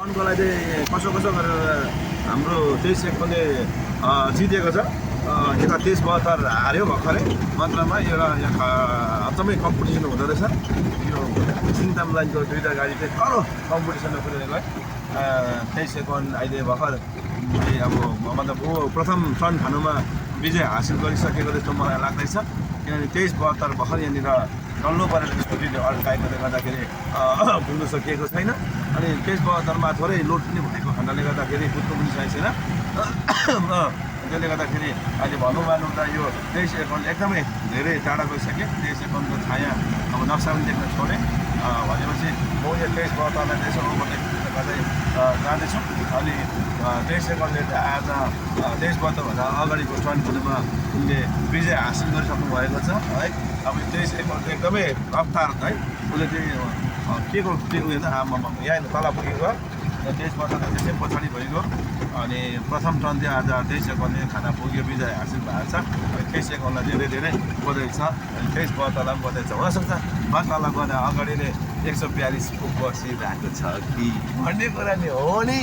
रनको लागि चाहिँ कसो कसो गरेर हाम्रो 23 एकले जितेको छ। यता 23-72 हार्यो भर्खरै मात्रामा। एउटा यहाँ अचम्मै कम्पिटिसन हुँदो रहेछ। यो सिङताम लाइनको दुईवटा गाडी चाहिँ करो कम्पिटिसनमा कुरेको है। 23 एकन अहिले भर्खर अब मतलब ऊ प्रथम टर्न खानुमा विजय हासिल गरिसकेको जस्तो मलाई लाग्दैछ। किनभने 23-72 भर्खर यहाँनिर डल्लो परेर स्कुटीले अड्काएकोले गर्दाखेरि पुग्न सकिएको छैन। अनि 23-72मा थोरै लोड पनि भएको खण्डले गर्दाखेरि कुद्नु पनि सकेको छैन। त्यसले गर्दाखेरि अहिले भनौँ त यो 23 एकन एकदमै धेरै टाढा गइसक्यो। 23 एकनको छाया अब नक्सा पनि देख्न छोडेँ। भनेपछि म यो 23-72लाई त्यसो ओभरटेक गर्दै जाँदैछु। अनि 23 एकनले आज 23-72भन्दा अगाडिको टर्न खानुमा उनले विजय हासिल गरिसक्नु भएको छ है। अब 23 एकनको एकदमै रफ्तार है। उसले चाहिँ के उयो त आमामा यहाँ तल पुगेको 23-72 त्यसै पछाडि भइगयो। अनि प्रथम टर्न चाहिँ आज 23 एकनले खाना पुग्यो, विजय हासिल भएको छ। 23 एकनलाई धेरै धेरै बधाई छ। 23-72लाई पनि बधाई छ। हुनसक्छ तल गएर अगाडि नै 142 फुट बसिरहेको छ कि भन्ने कुरा नि हो नि।